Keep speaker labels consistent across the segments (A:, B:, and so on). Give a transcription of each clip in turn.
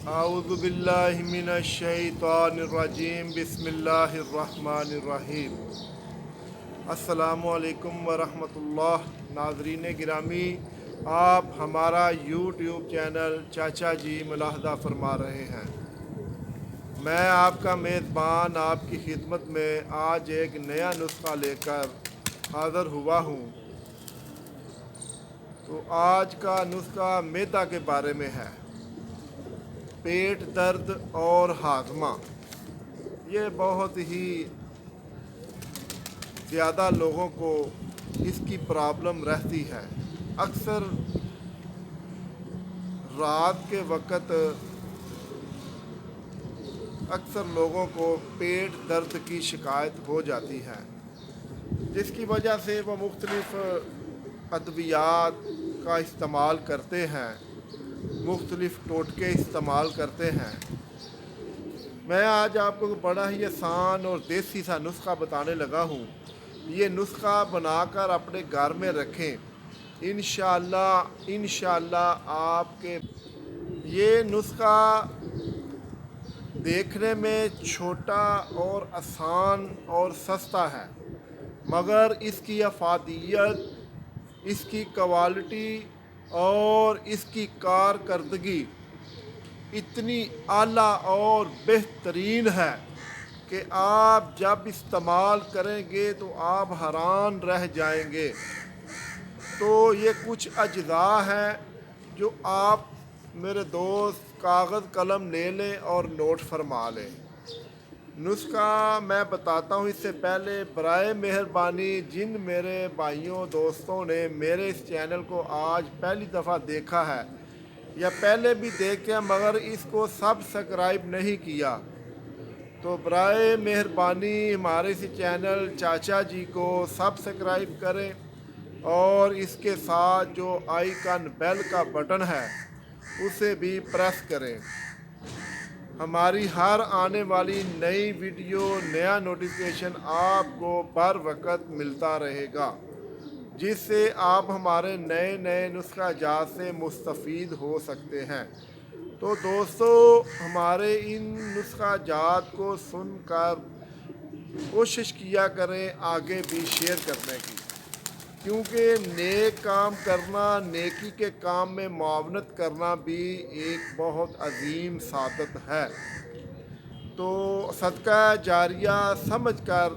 A: اعوذ باللہ من الشیطان الرجیم بسم اللہ الرحمن الرحیم۔ السلام علیکم ورحمۃ اللہ۔ ناظرین گرامی، آپ ہمارا یوٹیوب چینل چاچا جی ملاحظہ فرما رہے ہیں۔ میں آپ کا میزبان آپ کی خدمت میں آج ایک نیا نسخہ لے کر حاضر ہوا ہوں۔ تو آج کا نسخہ میدا کے بارے میں ہے۔ پیٹ درد اور ہاضمہ، یہ بہت ہی زیادہ لوگوں کو اس کی پرابلم رہتی ہے۔ اکثر رات کے وقت لوگوں کو پیٹ درد کی شکایت ہو جاتی ہے، جس کی وجہ سے وہ مختلف ادویات کا استعمال کرتے ہیں، مختلف ٹوٹکے استعمال کرتے ہیں۔ میں آج آپ کو بڑا ہی آسان اور دیسی سا نسخہ بتانے لگا ہوں۔ یہ نسخہ بنا کر اپنے گھر میں رکھیں، انشاءاللہ آپ کے یہ نسخہ دیکھنے میں چھوٹا اور آسان اور سستا ہے، مگر اس کی افادیت، اس کی کوالٹی اور اس کی کارکردگی اتنی اعلیٰ اور بہترین ہے کہ آپ جب استعمال کریں گے تو آپ حیران رہ جائیں گے۔ تو یہ کچھ اجزاء ہیں جو آپ میرے دوست کاغذ قلم لے لیں اور نوٹ فرما لیں۔ نسخہ میں بتاتا ہوں، اس سے پہلے برائے مہربانی جن میرے بھائیوں دوستوں نے میرے اس چینل کو آج پہلی دفعہ دیکھا ہے یا پہلے بھی دیکھتے ہیں مگر اس کو سبسکرائب نہیں کیا، تو برائے مہربانی ہمارے اس چینل چاچا جی کو سبسکرائب کریں اور اس کے ساتھ جو آئیکن بیل کا بٹن ہے اسے بھی پریس کریں۔ ہماری ہر آنے والی نئی ویڈیو، نیا نوٹیفیکیشن آپ کو بر وقت ملتا رہے گا، جس سے آپ ہمارے نئے نسخہ جات سے مستفید ہو سکتے ہیں۔ تو دوستو، ہمارے ان نسخہ جات کو سن کر کوشش کیا کریں آگے بھی شیئر کرنے کی، کیونکہ نیک کام کرنا، نیکی کے کام میں معاونت کرنا بھی ایک بہت عظیم سعادت ہے۔ تو صدقہ جاریہ سمجھ کر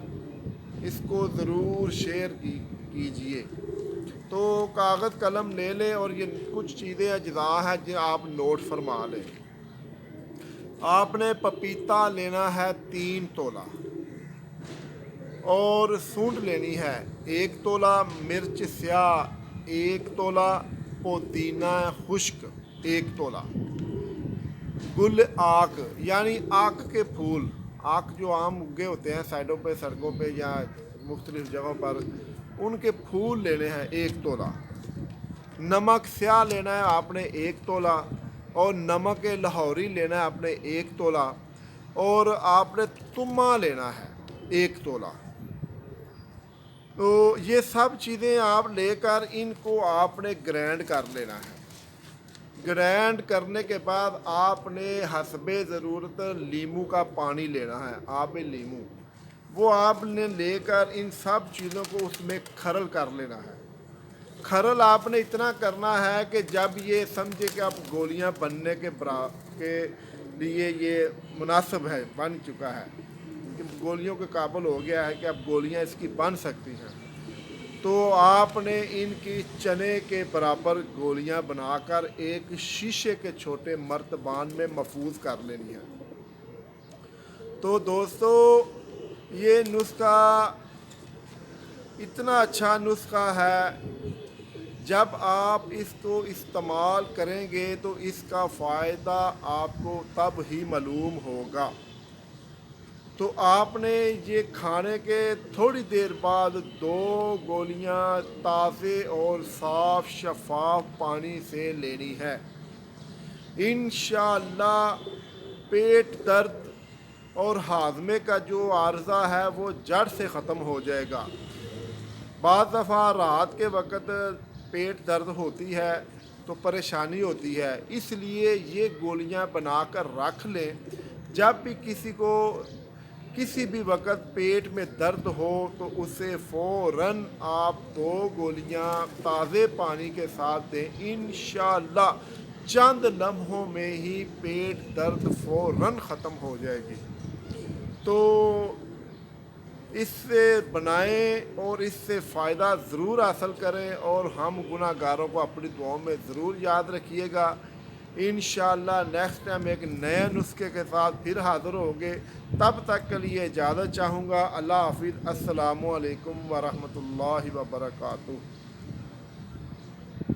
A: اس کو ضرور شیئر کیجئے۔ تو کاغذ قلم لے لیں اور یہ کچھ چیزیں اجزاء ہیں جو آپ نوٹ فرما لیں۔ آپ نے پپیتا لینا ہے 3 تولہ اور سونڈ لینی ہے 1 تولہ، مرچ سیاہ 1 تولہ، پودینہ خشک 1 تولہ، گل آک یعنی آک کے پھول، آک جو عام اگے ہوتے ہیں سائڈوں پہ، سڑکوں پہ یا مختلف جگہوں پر، ان کے پھول لینے ہیں 1 تولہ۔ نمک سیاہ لینا ہے آپ نے 1 تولہ، اور نمک لاہوری لینا ہے آپ نے 1 تولہ، اور آپ نے تما لینا ہے 1 تولہ۔ تو یہ سب چیزیں آپ لے کر ان کو آپ نے گرینڈ کر لینا ہے۔ گرینڈ کرنے کے بعد آپ نے حسب ضرورت لیمو کا پانی لینا ہے، آب لیمو، وہ آپ نے لے کر ان سب چیزوں کو اس میں کھرل کر لینا ہے۔ کھرل آپ نے اتنا کرنا ہے کہ جب یہ سمجھے کہ اب گولیاں بننے کے لیے یہ مناسب ہے، بن چکا ہے، کہ گولیوں کے قابل ہو گیا ہے کہ اب گولیاں اس کی بن سکتی ہیں، تو آپ نے ان کی چنے کے برابر گولیاں بنا کر ایک شیشے کے چھوٹے مرتبان میں محفوظ کر لینی ہے۔ تو دوستو، یہ نسخہ اتنا اچھا نسخہ ہے، جب آپ اس کو استعمال کریں گے تو اس کا فائدہ آپ کو تب ہی معلوم ہوگا۔ تو آپ نے یہ کھانے کے تھوڑی دیر بعد 2 گولیاں تازے اور صاف شفاف پانی سے لینی ہے۔ انشاءاللہ پیٹ درد اور ہاضمے کا جو عارضہ ہے وہ جڑ سے ختم ہو جائے گا۔ بعض دفعہ رات کے وقت پیٹ درد ہوتی ہے تو پریشانی ہوتی ہے، اس لیے یہ گولیاں بنا کر رکھ لیں۔ جب بھی کسی کو کسی بھی وقت پیٹ میں درد ہو تو اسے فوراً آپ 2 گولیاں تازے پانی کے ساتھ دیں، انشاءاللہ چند لمحوں میں ہی پیٹ درد فوراً ختم ہو جائے گی۔ تو اس سے بنائیں اور اس سے فائدہ ضرور حاصل کریں، اور ہم گناہ گاروں کو اپنی دعاؤں میں ضرور یاد رکھیے گا۔ انشاءاللہ نیکسٹ ٹائم ایک نئے نسخے کے ساتھ پھر حاضر ہوں گے، تب تک کے لیے اجازت چاہوں گا۔ اللہ حافظ، السلام علیکم ورحمۃ اللہ وبرکاتہ۔